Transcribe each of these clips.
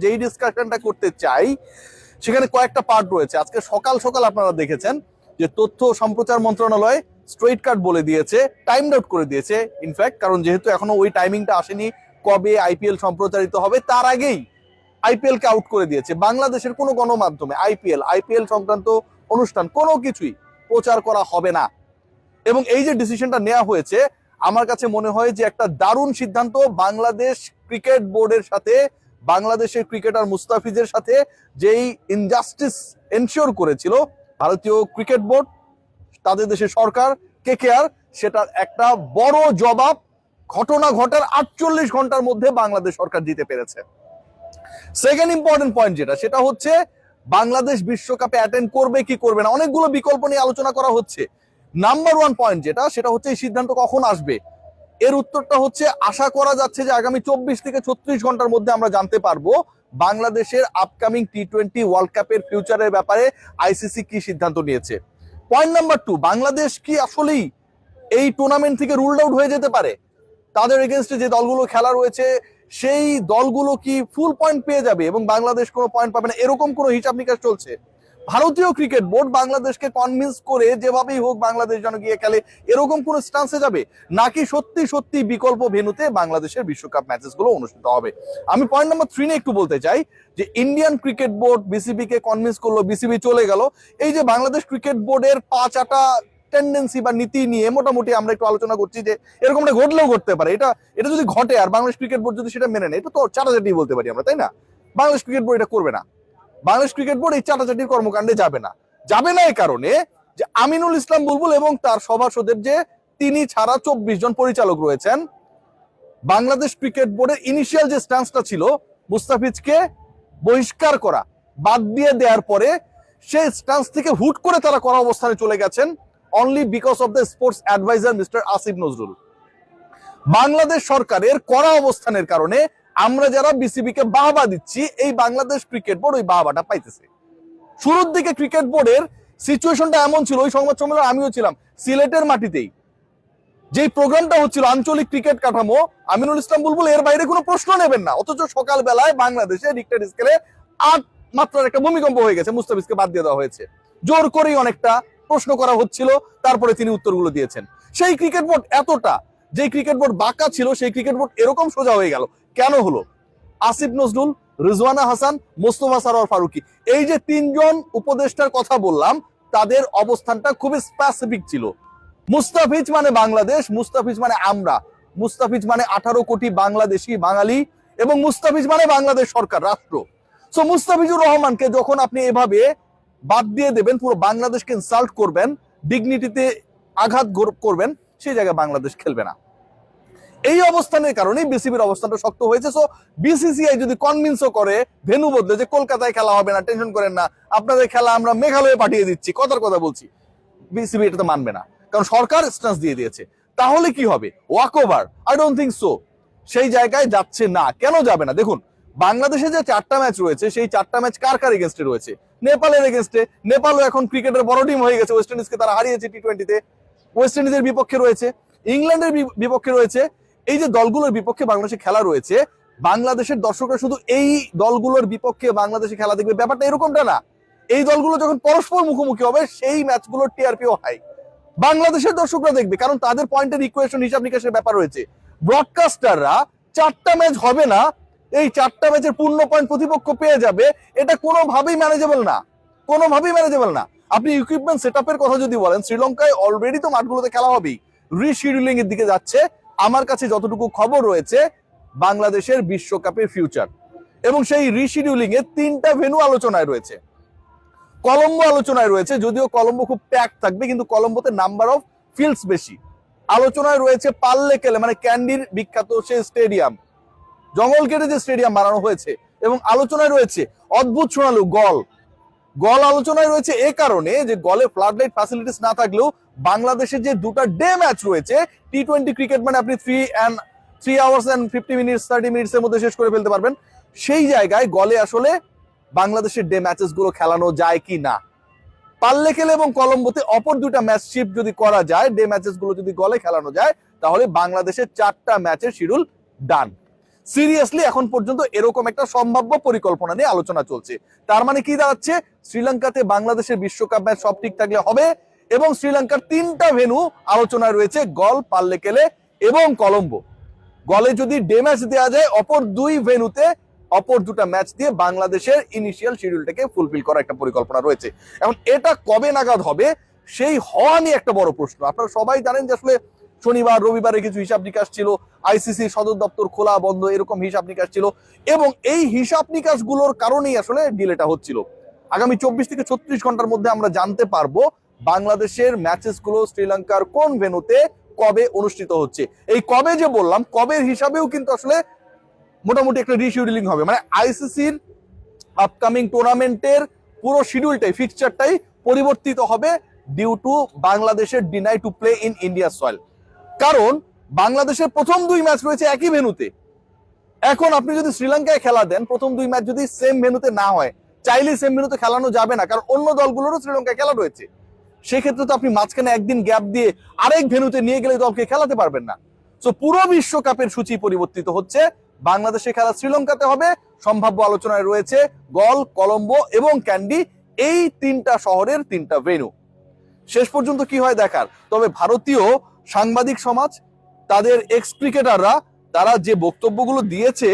যেই ডিসকাশনটা করতে চাই সেখানে কয়েকটা পার্ট রয়েছে। আজকে সকাল সকাল আপনারা দেখেছেন যে তথ্য সম্প্রচার মন্ত্রণালয় স্ট্রেট কাট বলে দিয়েছে, টাইম আউট করে দিয়েছে ইনফ্যাক্ট, কারণ যেহেতু এখনো ওই টাইমিংটা আসেনি কবে আইপিএল সম্প্রচারিত হবে, তার আগেই আইপিএল কে আউট করে দিয়েছে। বাংলাদেশের কোনো গণমাধ্যমে আইপিএল সংক্রান্ত অনুষ্ঠান কোনো কিছুই প্রচার করা হবে না। এবং এই যে ডিসিশনটা নেওয়া হয়েছে আমার কাছে মনে হয় যে একটা দারুণ সিদ্ধান্ত। বাংলাদেশ ক্রিকেট বোর্ডের সাথে, বাংলাদেশের ক্রিকেটার মুস্তাফিজের সাথে যেই ইনজাস্টিস এনশিওর করেছিল ভারতীয় ক্রিকেট বোর্ড, তাদের দেশের সরকার, কেকেআর, সেটার একটা বড় জবাব ঘটনা ঘটার 48 ঘন্টার মধ্যে বাংলাদেশ সরকার দিতে পেরেছে। সেকেন্ড ইম্পর্টেন্ট পয়েন্ট যেটা, সেটা হচ্ছে বাংলাদেশ বিশ্বকাপে অ্যাটেন্ড করবে কি করবে না, অনেকগুলো বিকল্প নিয়ে আলোচনা করা হচ্ছে। নাম্বার ওয়ান পয়েন্ট যেটা, সেটা হচ্ছে এই সিদ্ধান্ত কখন আসবে। এর উত্তরটা হচ্ছে আশা করা যাচ্ছে যে আগামী 24 থেকে 36 ঘন্টার মধ্যে আমরা জানতে পারবো বাংলাদেশের আপকামিং টি-20 ওয়ার্ল্ড কাপের ফিউচারের ব্যাপারে আইসিসি কি সিদ্ধান্ত নিয়েছে। পয়েন্ট নাম্বার টু, বাংলাদেশ কি আসলেই এই টুর্নামেন্ট থেকে রুলড আউট হয়ে যেতে পারে? তাদের এগেনস্টে যে দলগুলো খেলা রয়েছে সেই দলগুলো কি ফুল পয়েন্ট পেয়ে যাবে এবং বাংলাদেশ কোনো পয়েন্ট পাবে না, এরকম কোনো হিসাব নিকাশ চলছে? ভারতীয় ক্রিকেট বোর্ড বাংলাদেশকে কনভিন্স করে যেভাবেই হোক বাংলাদেশ যেন গিয়ে খেলে, এরকম কোন স্টান্সে যাবে নাকি সত্যি সত্যি বিকল্প ভেন্যুতে বাংলাদেশের বিশ্বকাপ ম্যাচেস গুলো অনুষ্ঠিত হবে? আমি পয়েন্ট নাম্বার 3 নিয়ে একটু বলতে চাই যে ইন্ডিয়ান ক্রিকেট বোর্ড বিসিবি কে কনভিন্স করলো, বিসিবি চলে গেল। এই যে বাংলাদেশ ক্রিকেট বোর্ডের পাঁচাটা টেন্ডেন্সি বা নীতি নিয়ে মোটামুটি আমরা একটু আলোচনা করছি যে এরকমটা ঘটলেও ঘটতে পারে। এটা যদি ঘটে আর বাংলাদেশ ক্রিকেট বোর্ড যদি সেটা মেনে নেয়, এটা তো চাটাচাটি বলতে পারি আমরা, তাই না? বাংলাদেশ ক্রিকেট বোর্ড এটা করবে না। বাংলাদেশ ক্রিকেট বোর্ড এই চাটাচাটির কর্মকাণ্ডে যাবে না এই কারণে যে আমিনুল ইসলাম বুলবুল এবং তার সভাসদের যে তিনি ছাড়া 24 জন পরিচালক রয়েছেন, বাংলাদেশ ক্রিকেট বোর্ডের ইনিশিয়াল যে স্ট্যান্সটা ছিল মুস্তাফিজকে বহিষ্কার করা, বাদ দিয়ে দেওয়ার পরে সেই স্ট্যান্স থেকে হুট করে তারা করা অবস্থানে চলে গেছেন only because of the sports adviser mister Asif Nazrul. Bangladesh সরকারের কড়া অবস্থানের কারণে আমরা যারা বিসিবি কে বাহবা দিচ্ছি, এই বাংলাদেশ ক্রিকেট বোর্ড ওই বাহবাটা পাইতেছে। শুরুর দিকে ক্রিকেট বোর্ডের সিচুয়েশনটা এমন ছিল, ওই সংবাদ সম্মেলনে আমিও ছিলাম, সিলেটের মাটিতেই যেই প্রোগ্রামটা হচ্ছিল আঞ্চলিক ক্রিকেট কাঠামো, আমিনুল ইসলাম বুলবুল এর বাইরে কোনো প্রশ্ন নেবেন না, অথচ সকাল বেলায় বাংলাদেশে রিক্টার স্কেলে 8 মাত্রার একটা ভূমিকম্প হয়ে গেছে, মুস্তাফিজকে বাদ দিয়ে দেওয়া হয়েছে। জোর করেই অনেকটা প্রশ্ন করা হচ্ছিল, তারপরে তিনি উত্তরগুলো দিয়েছেন। সেই ক্রিকেট বোর্ড এতটা, যে ক্রিকেট বোর্ড বাঁকা ছিল সেই ক্রিকেট বোর্ড এরকম সোজা হয়ে গেল কেন হলো? আসিফ নজরুল, রিজওয়ানা হাসান, মোস্তফা সরোয়ার ফারুকী, এই যে 3 জন উপদেষ্টার কথা বললাম, তাদের অবস্থানটা খুবই স্পেসিফিক ছিল। মুস্তাফিজ মানে বাংলাদেশ, মুস্তাফিজ মানে আমরা, মুস্তাফিজ মানে 18 কোটি বাংলাদেশি বাঙালি, এবং মুস্তাফিজ মানে বাংলাদেশ সরকার, রাষ্ট্র। সো মুস্তাফিজুর রহমানকে যখন আপনি এভাবে বাদ দিয়ে দেবেন, পুরো বাংলাদেশকে ইনসাল্ট করবেন, ডিগনিটিতে আঘাত করবেন, সেই জায়গায় বাংলাদেশ খেলবে না। এই অবস্থানের কারণে বিসিবির অবস্থানটা শক্ত হয়েছে। সো বিসিসিআই যদি কনভিন্সও করে ভেন্যু বদলে যে কলকাতায় খেলা হবে না, টেনশন করেন না, আপনাদের খেলা আমরা মেঘালয়ে পাঠিয়ে দিচ্ছি, কথার কথা বলছি, বিসিবি এটা তো মানবে না, কারণ সরকার স্ট্যান্স দিয়ে দিয়েছে। তাহলে কি হবে? Walk over? I don't think so. সেই জায়গায় যাচ্ছে না। কেন যাবে না? দেখুন, বাংলাদেশে যে 4টা ম্যাচ রয়েছে, সেই 4টা ম্যাচ কার কার এগেনস্টে রয়েছে? নেপালের এগেনস্টে। নেপালও এখন ক্রিকেটের বড় টিম হয়ে গেছে, ওয়েস্ট ইন্ডিজকে তারা হারিয়েছে টি-20-তে, ওয়েস্ট ইন্ডিজের বিপক্ষে রয়েছে, ইংল্যান্ডের বিপক্ষে রয়েছে। এই যে দলগুলোর বিপক্ষে বাংলাদেশে খেলা রয়েছে, বাংলাদেশের দর্শকরা শুধু এই দলগুলোর বিপক্ষে বাংলাদেশে খেলা দেখবে, ব্যাপারটা এরকমটা না। এই দলগুলো যখন পরস্পর মুখোমুখি হবে সেই ম্যাচগুলোর টিআরপিও হাই, বাংলাদেশের দর্শকরা দেখবে, কারণ তাদের পয়েন্টের ইকুয়েশন, হিসাব নিকাশের ব্যাপার রয়েছে। ব্রডকাস্টাররা 4টা ম্যাচ হবে না, এই 4টা ম্যাচের পূর্ণ পয়েন্ট প্রতিপক্ষ পেয়ে যাবে, এটা কোনোভাবেই ম্যানেজেবল না, কোনোভাবেই ম্যানেজেবল না। আপনি ইকুইপমেন্ট সেটআপের কথা যদি বলেন, শ্রীলঙ্কায় অলরেডি তো মাঠগুলোতে খেলা হবেই, রিশিডিউলিং এর দিকে যাচ্ছে। আমার কাছে যতটুকু খবর রয়েছে, বাংলাদেশের বিশ্বকাপের ফিউচার এবং সেই রিশিডিউলিং এর 3টা ভেন্যু আলোচনায় রয়েছে। কলম্বো আলোচনায় রয়েছে, যদিও কলম্বো খুব প্যাক থাকবে, কিন্তু কলম্বোতে নাম্বার অফ ফিল্ডস বেশি। আলোচনায় রয়েছে পাল্লেকেলে, মানে ক্যান্ডির বিখ্যাত সেই স্টেডিয়াম, জঙ্গল কেটে যে স্টেডিয়াম বানানো হয়েছে, এবং আলোচনায় রয়েছে অদ্ভুত শোনালো গল আলোচনায় রয়েছে এ কারণে যে গলে ফ্লাড লাইট ফ্যাসিলিটিস না থাকলেও বাংলাদেশের যে 2টা ডে ম্যাচ রয়েছে, টি-20 ক্রিকেট মানে আপনি 3 hours and 50 minutes 30 minutes এর মধ্যে শেষ করে ফেলতে পারবেন, সেই জায়গায় গলে আসলে বাংলাদেশের ডে ম্যাচেস গুলো খেলানো যায় কি না। পাল্লেকেলে এবং কলম্বোতে অপর 2টা ম্যাচ শিফট যদি করা যায়, ডে ম্যাচেস গুলো যদি গলে খেলানো যায়, তাহলে বাংলাদেশের 4টা ম্যাচের শিডিউল ডান। সিরিয়াসলি এখন পর্যন্ত এরকম একটা সম্ভাব্য পরিকল্পনা নিয়ে আলোচনা চলছে। তার মানে কি দাঁড়াচ্ছে, শ্রীলঙ্কাতে বাংলাদেশের বিশ্বকাপ ম্যাচ সব ঠিক থাকলে হবে, এবং শ্রীলঙ্কার 3টা ভেন্যু আলোচনায় রয়েছে, গল, পাল্লেকেলে এবং কলম্বো। গলে যদি ডে ম্যাচ দেওয়া যায়, অপর 2 ভেন্যুতে অপর 2টা ম্যাচ দিয়ে বাংলাদেশের ইনিশিয়াল শিডিউলটাকে ফুলফিল করার একটা পরিকল্পনা রয়েছে। এখন এটা কবে নাগাদ হবে সেই হওয়া নিয়ে একটা বড় প্রশ্ন। আপনারা সবাই জানেন যে আসলে শনিবার রবিবারে কিছু হিসাব নিকাশ ছিল, আইসিসি সদর দপ্তর খোলা বন্ধ এরকম হিসাব নিকাশ ছিল, এবং এই হিসাব নিকাশ গুলোর কারণেই আসলে ডিলেটা হচ্ছিল। আগামী 24 থেকে 36 ঘন্টার মধ্যে আমরা জানতে পারবো বাংলাদেশের ম্যাচেস গুলো শ্রীলঙ্কার কোন ভেন্যুতে কবে অনুষ্ঠিত হচ্ছে। এই কবে যে বললাম, কবের হিসাবেও কিন্তু আসলে মোটামুটি একটা রিশিডিউলিং হবে, মানে আইসিসির আপকামিং টুর্নামেন্টের পুরো শিডিউলটাই, ফিক্সচারটাই পরিবর্তিত হবে ডিউ টু বাংলাদেশের deny to play in India soil. কারণ বাংলাদেশের প্রথম 2 ম্যাচ রয়েছে একই ভেন্যুতে। এখন আপনি যদি শ্রীলঙ্কায় খেলা দেন, প্রথম 2 ম্যাচ যদি সেম ভেন্যুতে না হয়, চাইলেই সেম ভেন্যুতে খেলানো যাবে না, কারণ অন্য দলগুলোরও শ্রীলঙ্কায় খেলা রয়েছে। সেক্ষেত্রে তো আপনি মাঝখানে একদিন গ্যাপ দিয়ে আরেক ভেন্যুতে নিয়ে গেলে দলকে খেলাতে পারবেন না। তো পুরো বিশ্বকাপের সূচি পরিবর্তিত হচ্ছে, বাংলাদেশে খেলা শ্রীলঙ্কাতে হবে। সম্ভাব্য আলোচনায় রয়েছে গল, কলম্বো এবং ক্যান্ডি, এই 3টা শহরের 3টা ভেন্যু। শেষ পর্যন্ত কি হয় দেখার। তবে ভারতীয় সাংবাদিক সমাজ, তাদের এক্স ক্রিকেটাররা, তারা যে বক্তব্যগুলো দিয়েছে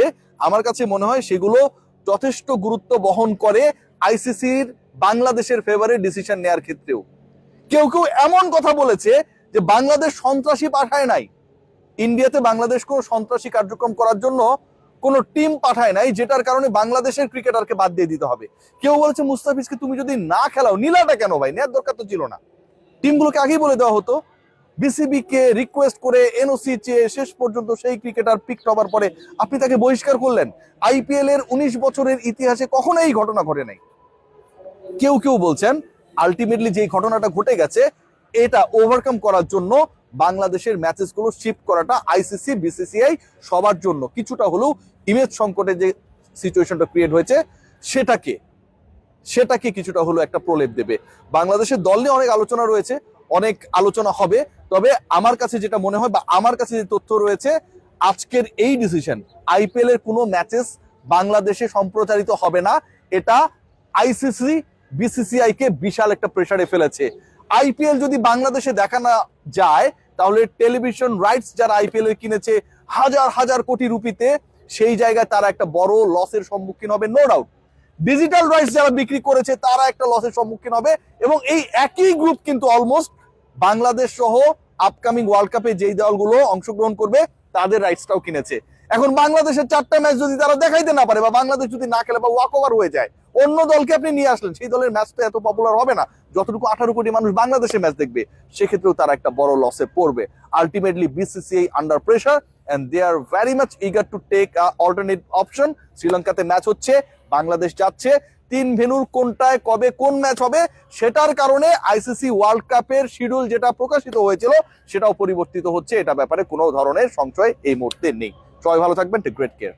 আমার কাছে মনে হয় সেগুলো যথেষ্ট গুরুত্ব বহন করে আইসিসির বাংলাদেশের ফেভারে ডিসিশন নেওয়ার ক্ষেত্রেও। কেউ কেউ এমন কথা বলেছে যে বাংলাদেশ সন্ত্রাসী পাঠায় নাই, ইন্ডিয়াতে বাংলাদেশ কোনো সন্ত্রাসী কার্যক্রম করার জন্য কোনো টিম পাঠায় নাই, যেটার কারণে বাংলাদেশের ক্রিকেটারকে বাদ দিয়ে দিতে হবে। কেউ বলেছে মুস্তাফিজকে তুমি যদি না খেলাও, নীলাটা কেন ভাই, নেওয়ার দরকার তো ছিল না, টিমগুলোকে আগেই বলে দেওয়া হতো। বিসিবি কে রিকোয়েস্ট করে এনওসি চেয়ে শেষ পর্যন্ত সেই ক্রিকেটার পিক হবার পরে আপনি তাকে বহিষ্কার করলেন। আইপিএল এর 19 বছরের ইতিহাসে কখনো এই ঘটনা ঘটে নাই। কেউ কেউ বলছেন আলটিমেটলি যে ঘটনাটা ঘটে গেছে, এটা ওভারকাম করার জন্য বাংলাদেশের ম্যাচেস গুলো শিফট করাটা আইসিসি, বিসিসিআই সবার জন্য কিছুটা হলেও ইমেজ সংকটে যে সিচুয়েশনটা ক্রিয়েট হয়েছে সেটাকে কিছুটা হলেও একটা প্রলেপ দেবে। বাংলাদেশের দল নিয়ে অনেক আলোচনা রয়েছে, অনেক আলোচনা হবে। তবে আমার কাছে যেটা মনে হয় বা আমার কাছে যে তথ্য রয়েছে, আজকের এই ডিসিশন, আইপিএল এর কোনো ম্যাচেস বাংলাদেশে সম্প্রচারিত হবে না, এটা আইসিসি বিসিসিআই কে বিশাল একটা প্রেসারে ফেলেছে। আইপিএল যদি বাংলাদেশে দেখানো যায়, তাহলে টেলিভিশন রাইটস যারা আইপিএল এর কিনেছে হাজার হাজার কোটি রুপিতে, সেই জায়গায় তারা একটা বড় লসের সম্মুখীন হবে, নো ডাউট। ডিজিটাল রাইটস যারা বিক্রি করেছে তারা একটা লসের সম্মুখীন হবে, এবং এই একই গ্রুপ কিন্তু অলমোস্ট বাংলাদেশ সহ আপকামিং ওয়ার্ল্ড কাপে যেই দলগুলো অংশগ্রহণ করবে তাদের রাইটসটাও কিনেছে। এখন বাংলাদেশের 4টা ম্যাচ যদি তারা দেখাইতে না পারে, বা বাংলাদেশ যদি না খেলে বা ওয়াক ওভার হয়ে যায়, অন্য দলকে আপনি নিয়ে আসলেন, সেই দলের ম্যাচটা এত পপুলার হবে না যতটুকু 18 কোটি মানুষ বাংলাদেশে ম্যাচ দেখবে। সেক্ষেত্রেও তারা একটা বড় লসে পড়বে। Ultimately BCCI under pressure and they are very much eager to take a alternate option. শ্রীলঙ্কাতে ম্যাচ হচ্ছে, বাংলাদেশ যাচ্ছে, 3 ভেন্যুর কোনটায় কবে কোন ম্যাচ হবে সেটার কারণে আইসিসি ওয়ার্ল্ড কাপের শিডিউল যেটা প্রকাশিত হয়েছিল সেটাও পরিবর্তিত হচ্ছে। এটা ব্যাপারে কোনো ধরনের সংশয় এই মুহূর্তে নেই। সবাই ভালো থাকবেন, টেক গ্রেট কেয়ার।